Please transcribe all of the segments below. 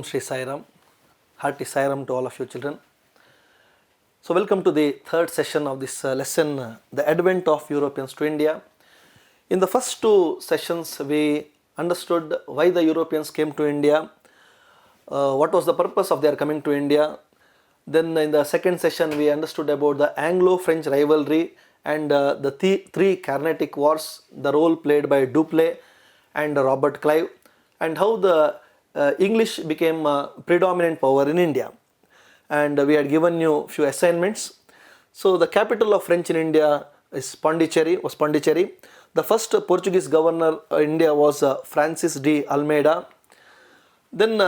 Shri Sairam. Hearty Sairam to all of you children. So welcome to the third session of this lesson, The Advent of Europeans to India. In the first two sessions we understood why the Europeans came to India, what was the purpose of their coming to India. Then in the second session we understood about the Anglo-French rivalry and the three Carnatic Wars, the role played by Dupleix and Robert Clive, and how the English became a predominant power in India. And we had given you a few assignments. So the capital of French in India is Pondicherry. The first Portuguese governor of India was Francis de Almeida. Then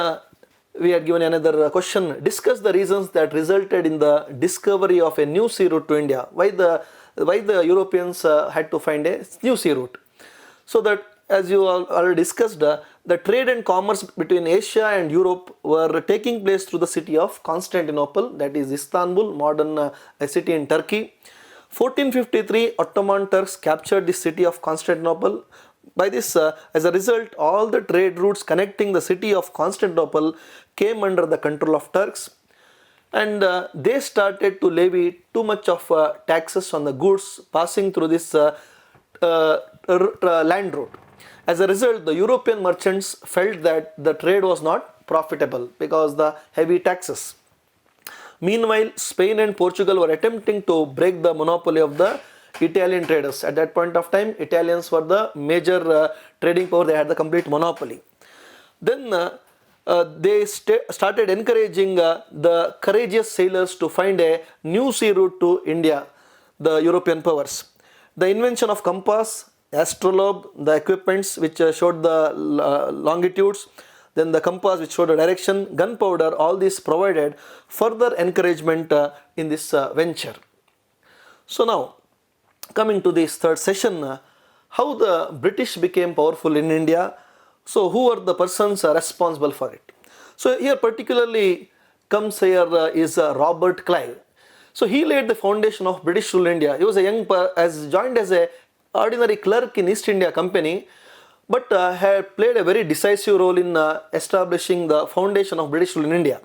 we had given another question: discuss the reasons that resulted in the discovery of a new sea route to India. Why the Europeans had to find a new sea route? So that, as you already discussed, the trade and commerce between Asia and Europe were taking place through the city of Constantinople, that is Istanbul, modern a city in Turkey. 1453, Ottoman Turks captured the city of Constantinople. By this, as a result, all the trade routes connecting the city of Constantinople came under the control of Turks, and they started to levy too much of taxes on the goods passing through this land route. As a result, the European merchants felt that the trade was not profitable because the heavy taxes. Meanwhile, Spain and Portugal were attempting to break the monopoly of the Italian traders. At that point of time, Italians were the major trading power. They had the complete monopoly. Then they started encouraging the courageous sailors to find a new sea route to India, the European powers. The invention of compass, astrolabe, the equipments which showed the longitudes, then the compass which showed the direction, gunpowder, all these provided further encouragement in this venture. So now, coming to this third session, how the British became powerful in India. So who are the persons responsible for it? So here particularly comes here is Robert Clive. So he laid the foundation of British rule in India. He was a young, joined as a ordinary clerk in East India Company, but had played a very decisive role in establishing the foundation of British rule in India.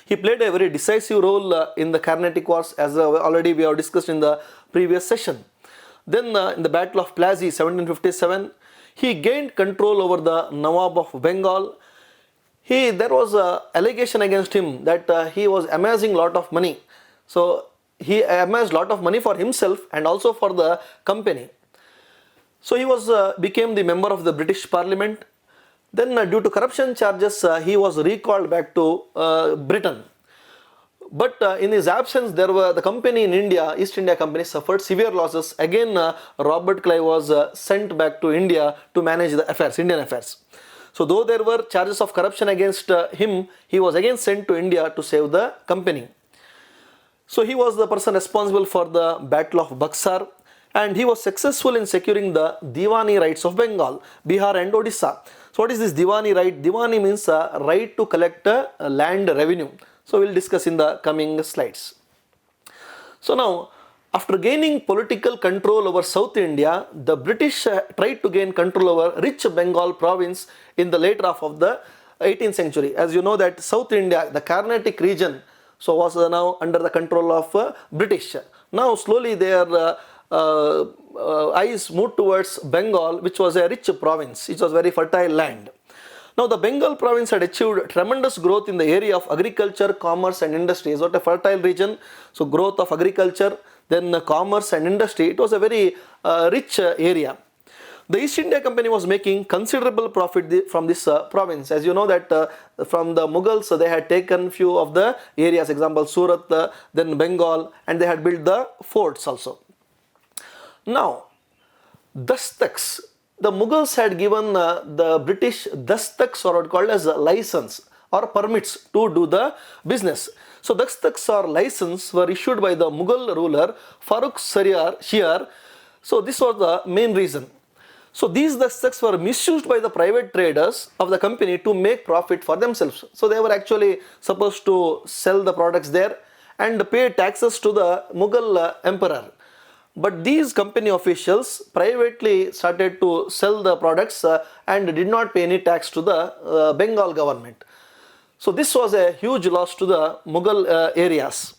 He played a very decisive role in the Carnatic Wars, as already we have discussed in the previous session. Then in the Battle of PLASSEY 1757, he gained control over the Nawab of Bengal. There was an allegation against him that he was amassing a lot of money. So he amassed a lot of money for himself and also for the company. So he became the member of the British Parliament. Then due to corruption charges, he was recalled back to Britain. But in his absence, the company in India, East India Company, suffered severe losses. Again, Robert Clive was sent back to India to manage the affairs, Indian affairs. So though there were charges of corruption against him, he was again sent to India to save the company. So he was the person responsible for the Battle of Buxar, and he was successful in securing the Diwani rights of Bengal, Bihar and Odisha. So what is this Diwani right? Diwani means right to collect land revenue. So we will discuss in the coming slides. So now, after gaining political control over South India, the British tried to gain control over rich Bengal province in the later half of the 18th century. As you know that South India, the Carnatic region, so was now under the control of British. Now slowly their eyes moved towards Bengal, which was a rich province, which was very fertile land. Now the Bengal province had achieved tremendous growth in the area of agriculture, commerce and industry. It was a fertile region, so growth of agriculture, then commerce and industry. It was a very rich area. The East India Company was making considerable profit from this province. As you know that from the Mughals, they had taken few of the areas, example Surat, then Bengal, and they had built the forts also. Now, Dastaks, the Mughals had given the British Dastaks, or what called as a license or permits to do the business. So Dastaks or license were issued by the Mughal ruler Farooq Shiar. So this was the main reason. So these dastaks were misused by the private traders of the company to make profit for themselves. So they were actually supposed to sell the products there and pay taxes to the Mughal emperor. But these company officials privately started to sell the products and did not pay any tax to the Bengal government. So this was a huge loss to the Mughal areas.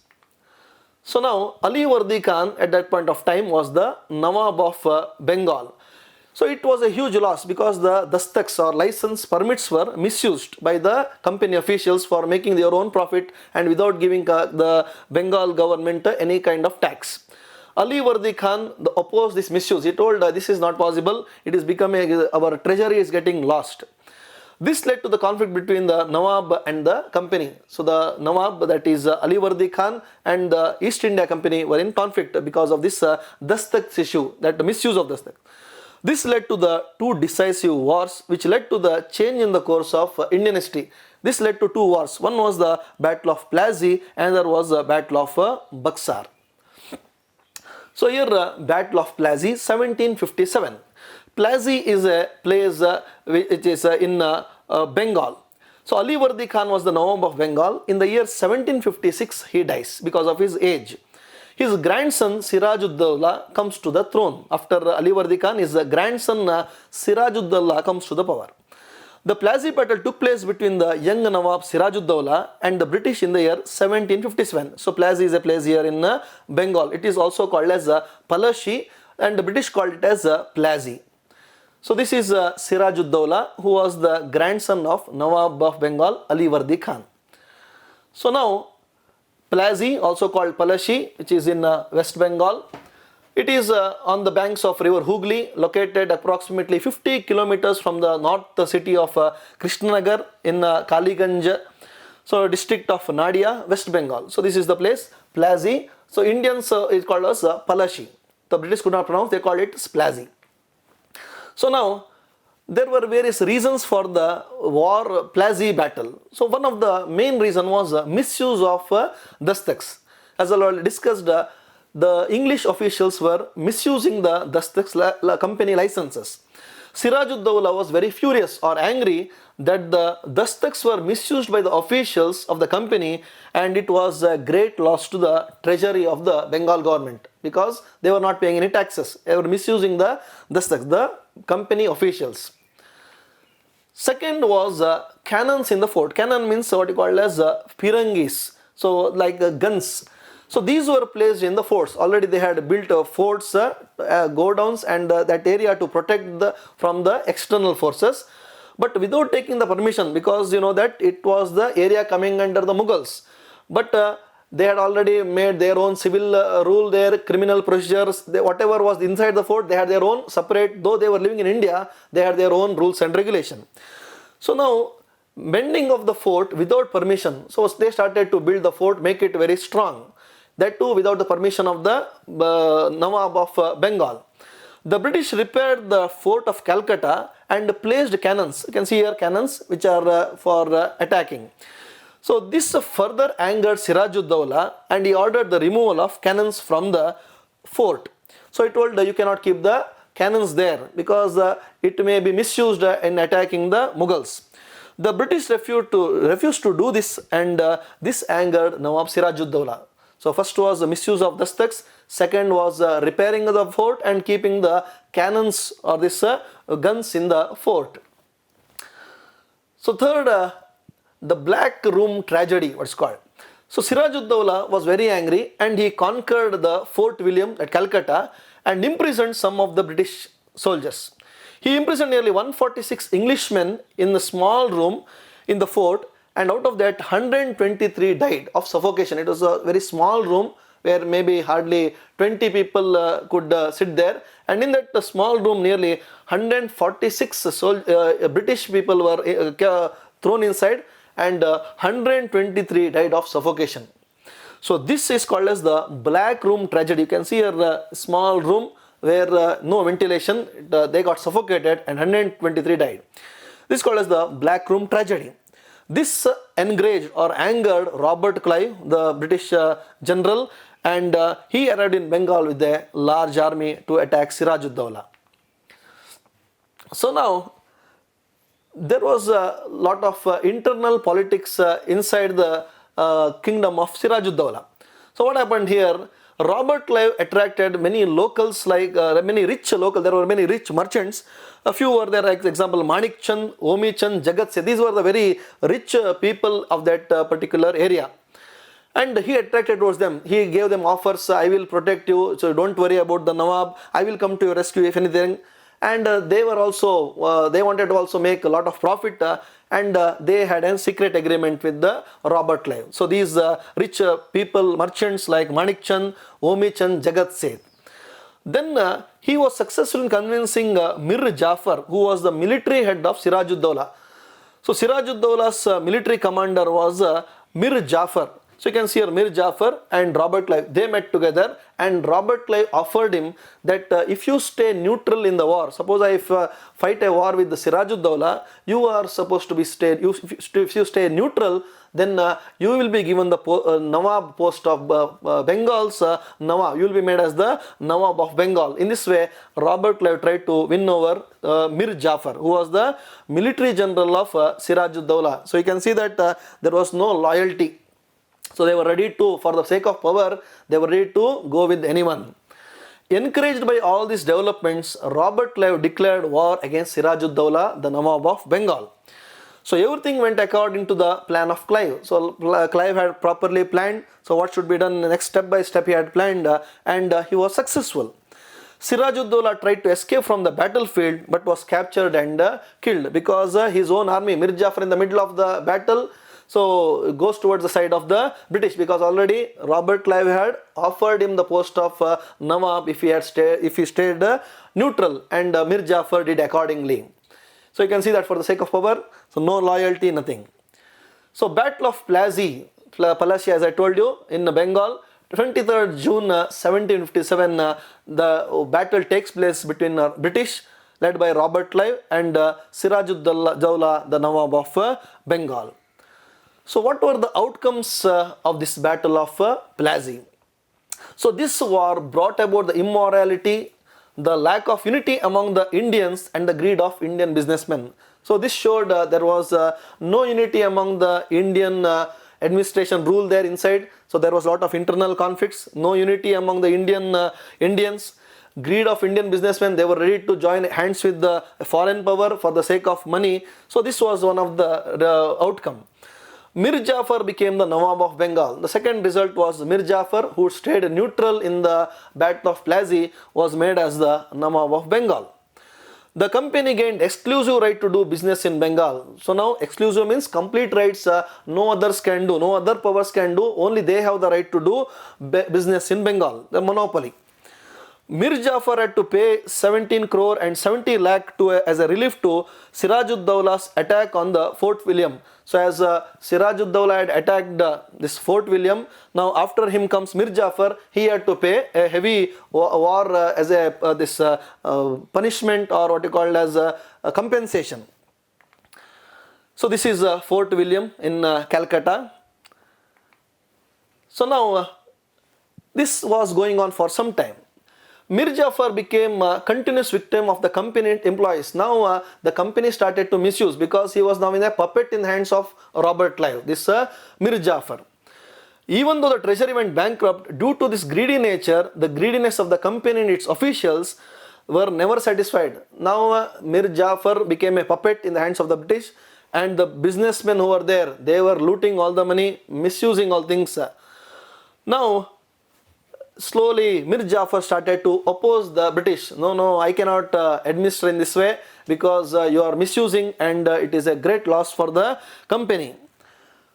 So now Ali Wardi Khan at that point of time was the Nawab of Bengal. So it was a huge loss because the dastaks or license permits were misused by the company officials for making their own profit and without giving the Bengal government any kind of tax. Ali Wardi Khan opposed this misuse. He told this is not possible. It is becoming, our treasury is getting lost. This led to the conflict between the Nawab and the company. So the Nawab, that is Ali Wardi Khan, and the East India Company were in conflict because of this dastaks issue, that the misuse of dastaks. This led to the two decisive wars which led to the change in the course of Indian history. This led to two wars. One was the Battle of Plassey and there was the Battle of Buxar. So here Battle of Plassey 1757. Plassey is a place which is in Bengal. So Ali Wardi Khan was the Nawab of Bengal. In the year 1756 he dies because of his age. His grandson Sirajuddaulah comes to the throne. After Ali Wardi Khan, his grandson Sirajuddaulah comes to the power. The Plassey battle took place between the young Nawab Sirajuddaulah and the British in the year 1757. So Plassey is a place here in Bengal. It is also called as PLASSEY and the British called it as Plassey. So this is Sirajuddaulah, who was the grandson of Nawab of Bengal, Ali Wardi Khan. So now Plassey, also called PLASSEY, which is in West Bengal. It is on the banks of river Hooghly, located approximately 50 kilometers from the north city of Krishnanagar in Kaliganj, so district of Nadia, West Bengal. So this is the place, Plassey. So Indians is called as PLASSEY. The British could not pronounce, they called it Plassey. So now there were various reasons for the war Plassey battle. So one of the main reason was misuse of dastaks. As I already discussed, the English officials were misusing the dastaks company licenses. Sirajuddaulah was very furious or angry that the dastaks were misused by the officials of the company, and it was a great loss to the treasury of the Bengal government because they were not paying any taxes. They were misusing the dastaks, the company officials. Second was cannons in the fort. Cannon means what you call as pirangis, so like guns. So these were placed in the forts. Already they had built forts, go downs and that area to protect from the external forces, but without taking the permission, because you know that it was the area coming under the Mughals. But they had already made their own civil rule, their criminal procedures, whatever was inside the fort, they had their own separate, though they were living in India, they had their own rules and regulation. So now, bending of the fort without permission, so they started to build the fort, make it very strong. That too without the permission of the Nawab of Bengal. The British repaired the fort of Calcutta and placed cannons. You can see here cannons which are for attacking. So this further angered Sirajuddaulah and he ordered the removal of cannons from the fort. So he told you cannot keep the cannons there because it may be misused in attacking the Mughals. The British refused to do this, and this angered Nawab Sirajuddaulah. So first was the misuse of dastaks, second was repairing the fort and keeping the cannons or this guns in the fort. So third, the Black Room tragedy, what's called. So Sirajuddaulah was very angry and he conquered the Fort William at Calcutta and imprisoned some of the British soldiers. He imprisoned nearly 146 Englishmen in a small room in the fort, and out of that 123 died of suffocation. It was a very small room where maybe hardly 20 people could sit there, and in that small room nearly 146 British people were thrown inside, and 123 died of suffocation. So this is called as the Black Room tragedy. You can see here a small room where no ventilation, they got suffocated and 123 died. This is called as the Black Room tragedy. This enraged or angered Robert Clive, the British general, and he arrived in Bengal with a large army to attack Sirajuddaulah. So now there was a lot of internal politics inside the kingdom of Sirajuddaulah. So what happened here? Robert Clive attracted many locals, like many rich locals. There were many rich merchants. A few were there, like example Manik Chand, Omi Chand, Jagat Se. These were the very rich people of that particular area. And he attracted towards them. He gave them offers. I will protect you, so don't worry about the Nawab. I will come to your rescue if anything. And they were also, they wanted to also make a lot of profit. And they had a secret agreement with the Robert Clive. So these rich people, merchants like Manik Chand, Omi Chand, Jagat Seth. Then he was successful in convincing Mir Jafar, who was the military head of Sirajud-Dowla. So Sirajud-Dowla's military commander was Mir Jafar. So you can see here Mir Jafar and Robert Clive, they met together, and Robert Clive offered him that if you stay neutral in the war, suppose I fight a war with the Sirajud-Dowla, you are supposed to be if you stay neutral, then you will be given the Nawab post of Bengal's Nawab. You will be made as the Nawab of Bengal. In this way, Robert Clive tried to win over Mir Jafar, who was the military general of Sirajud-Dowla. So you can see that there was no loyalty. So they were ready to, for the sake of power, they were ready to go with anyone. Encouraged by all these developments, Robert Clive declared war against Sirajud-Dowla, the Nawab of Bengal. So everything went according to the plan of Clive. So Clive had properly planned. So what should be done next, step by step he had planned, and he was successful. Sirajud-Dowla tried to escape from the battlefield but was captured and killed because his own army, Mir Jafar, in the middle of the battle, so goes towards the side of the British, because already Robert Clive had offered him the post of Nawab if he stayed neutral, and Mir Jafar did accordingly. So you can see that for the sake of power, so no loyalty, nothing. So Battle of PLASSEY, as I told you, in Bengal, 23rd June 1757, the battle takes place between British led by Robert Clive and Sirajud-Dowla, the Nawab of Bengal. So what were the outcomes of this battle of PLASSEY? So this war brought about the immorality, the lack of unity among the Indians, and the greed of Indian businessmen. So this showed there was no unity among the Indian administration rule there inside. So there was a lot of internal conflicts, no unity among the Indians, greed of Indian businessmen. They were ready to join hands with the foreign power for the sake of money. So this was one of the outcome. Mir Jafar became the Nawab of Bengal. The second result was Mir Jafar, who stayed neutral in the Battle of PLASSEY, was made as the Nawab of Bengal. The company gained exclusive right to do business in Bengal. So now exclusive means complete rights, no others can do, no other powers can do, only they have the right to do business in Bengal, the monopoly. Mir Jafar had to pay 17 crore and 70 lakh as a relief to Sirajud-Dowla's attack on the Fort William. So as Sirajud-Dowla had attacked this Fort William, now after him comes Mir Jafar, he had to pay a heavy war as a punishment, or what you call as a compensation. So this is Fort William in Calcutta. So now this was going on for some time. Mir Jafar became a continuous victim of the company employees. Now the company started to misuse, because he was now in a puppet in the hands of Robert Clive, this Mir Jafar. Even though the treasury went bankrupt, due to this greedy nature, the greediness of the company and its officials were never satisfied. Now Mir Jafar became a puppet in the hands of the British, and the businessmen who were there, they were looting all the money, misusing all things. Now slowly Mir Jafar started to oppose the British. No, I cannot administer in this way, because you are misusing, and it is a great loss for the company.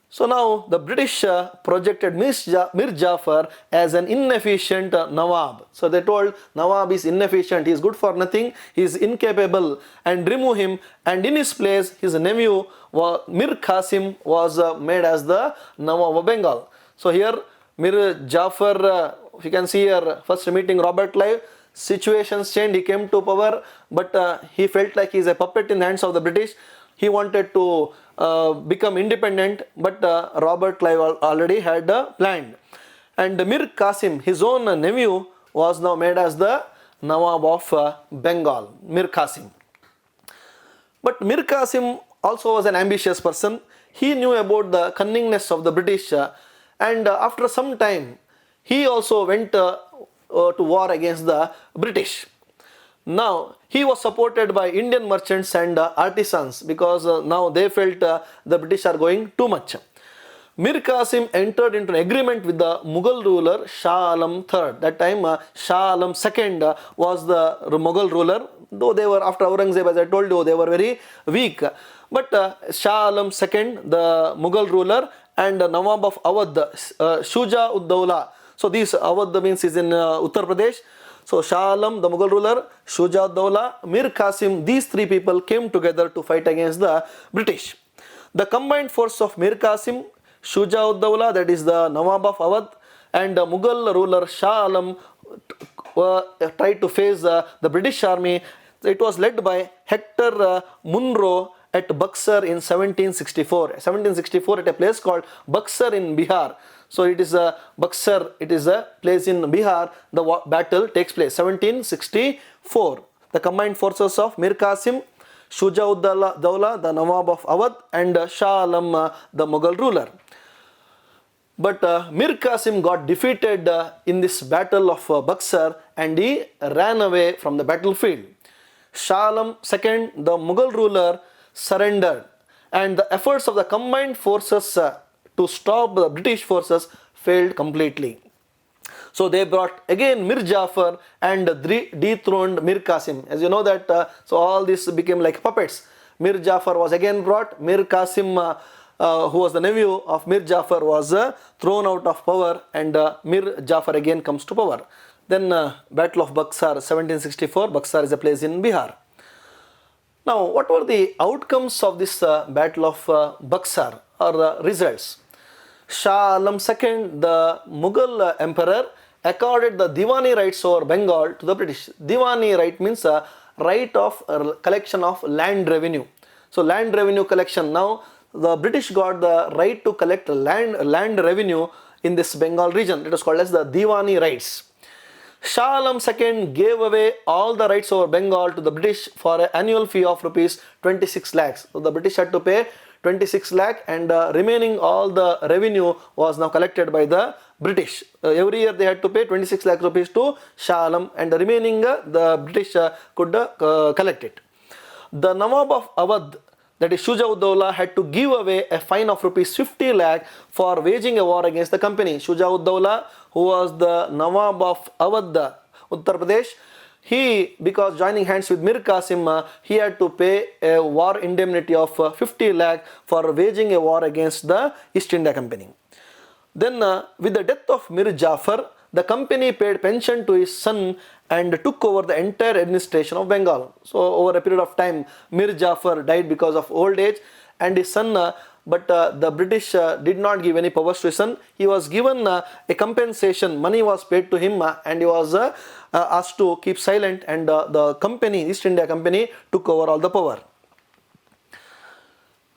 So now the British projected Mir Jafar as an inefficient Nawab. So they told Nawab is inefficient, he is good for nothing, he is incapable, and remove him, and in his place his nephew Mir Qasim was made as the Nawab of Bengal. So here Mir Jafar, you can see here, first meeting Robert Clive, situations changed, he came to power, but he felt like he is a puppet in the hands of the British. He wanted to become independent, but Robert Clive already had planned. And Mir Qasim, his own nephew, was now made as the Nawab of Bengal, Mir Qasim. But Mir Qasim also was an ambitious person. He knew about the cunningness of the British, and after some time, he also went to war against the British. Now, he was supported by Indian merchants and artisans because now they felt the British are going too much. Mir Qasim entered into an agreement with the Mughal ruler Shah Alam III. That time Shah Alam II was the Mughal ruler, though they were, after Aurangzeb, as I told you, they were very weak. But Shah Alam II, the Mughal ruler, and Nawab of Awadh, Shuja ud Dawla. So these Awadh means is in Uttar Pradesh. So Shah Alam, the Mughal ruler, Shuja ud Dawla, Mir Qasim, these three people came together to fight against the British. The combined force of Mir Qasim, Shuja ud Dawla, that is the Nawab of Awadh, and the Mughal ruler Shah Alam tried to face the British army. It was led by Hector Munro at Buxar in 1764. 1764 at a place called Buxar in Bihar. So it is a Buxar, it is a place in Bihar. The battle takes place 1764. The combined forces of Mir Qasim, Shuja ud Dawla, the Nawab of Awadh, and Shah Alam, the Mughal ruler. But Mir Qasim got defeated in this battle of Buxar, and he ran away from the battlefield. Shah Alam II, the Mughal ruler, surrendered, and the efforts of the combined forces to stop the British forces failed completely. So they brought again Mir Jafar and dethroned Mir Qasim. As you know that, so all this became like puppets. Mir Jafar was again brought. Mir Qasim, who was the nephew of Mir Jafar, was thrown out of power, and Mir Jafar again comes to power. Then Battle of Buxar, 1764. Buxar is a place in Bihar. Now, what were the outcomes of this Battle of Buxar, or results? Shah Alam II, the Mughal emperor, accorded the Diwani rights over Bengal to the British. Diwani right means right of collection of land revenue. So land revenue collection. Now the British got the right to collect land revenue in this Bengal region. It was called as the Diwani rights. Shah Alam II gave away all the rights over Bengal to the British for an annual fee of rupees 26 lakhs. So the British had to pay 26 lakh, and remaining all the revenue was now collected by the British. Every year they had to pay 26 lakh rupees to Shah Alam, and the remaining the British could collect it. The Nawab of Awadh, that is Shuja ud Dawla, had to give away a fine of rupees 50 lakh for waging a war against the company. Shuja ud Dawla, who was the Nawab of Awadh, Uttar Pradesh, he, because joining hands with Mir Qasim, he had to pay a war indemnity of 50 lakh for waging a war against the East India Company. Then with the death of Mir Jafar, the company paid pension to his son and took over the entire administration of Bengal. So over a period of time, Mir Jafar died because of old age, and his son, but the British did not give any powers to his son. He was given a compensation, money was paid to him, and he was asked to keep silent, and the company, East India Company, took over all the power.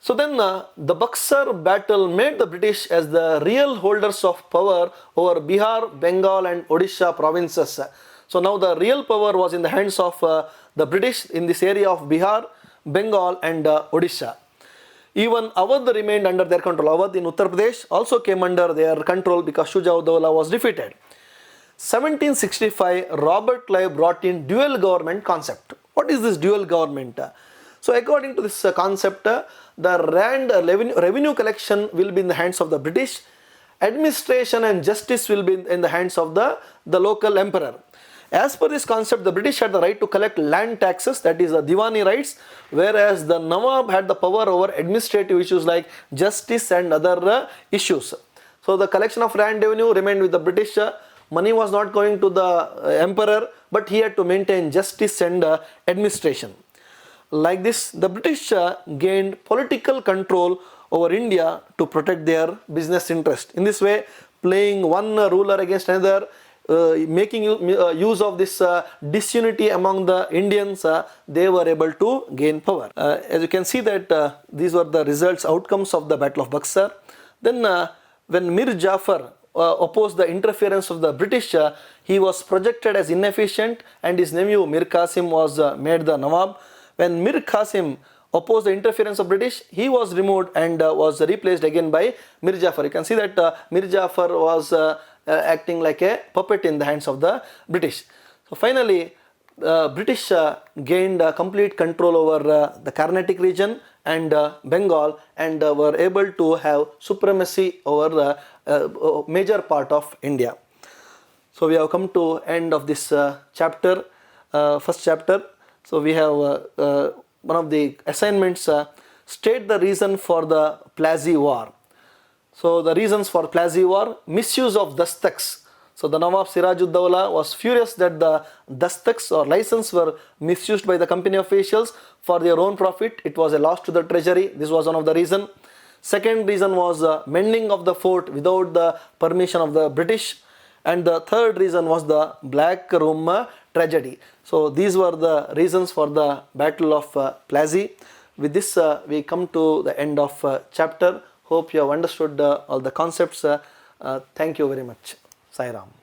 So then the Buxar battle made the British as the real holders of power over Bihar, Bengal and Odisha provinces. So now the real power was in the hands of the British in this area of Bihar, Bengal and Odisha. Even Awadh remained under their control. Awadh in Uttar Pradesh also came under their control because Shuja ud Dawla was defeated. 1765, Robert Clive brought in dual government concept. What is this dual government? So according to this concept, the revenue collection will be in the hands of the British. Administration and justice will be in the hands of the local emperor. As per this concept, the British had the right to collect land taxes, that is the Diwani rights, whereas the Nawab had the power over administrative issues like justice and other issues. So the collection of land revenue remained with the British. Money was not going to the emperor, but he had to maintain justice and administration. Like this, the British gained political control over India to protect their business interest. In this way, playing one ruler against another, making use of this disunity among the Indians, they were able to gain power. As you can see that these were the results, outcomes of the Battle of Buxar. Then when Mir Jafar opposed the interference of the British, he was projected as inefficient, and his nephew Mir Qasim was made the Nawab. When Mir Qasim opposed the interference of British, he was removed and was replaced again by Mir Jafar. You can see that Mir Jafar was acting like a puppet in the hands of the British. So finally, British gained complete control over the Carnatic region and Bengal, and were able to have supremacy over the major part of India. So we have come to end of this chapter, first chapter. So we have one of the assignments, state the reason for the PLASSEY war. So the reasons for PLASSEY war: misuse of dastaks. So the Nawab Sirajuddaulah was furious that the dastaks or license were misused by the company officials for their own profit. It was a loss to the treasury. This was one of the reasons. Second reason was mending of the fort without the permission of the British. And the third reason was the Black Room tragedy. So these were the reasons for the Battle of PLASSEY. With this, we come to the end of chapter. Hope you have understood all the concepts. Thank you very much. Sai Ram.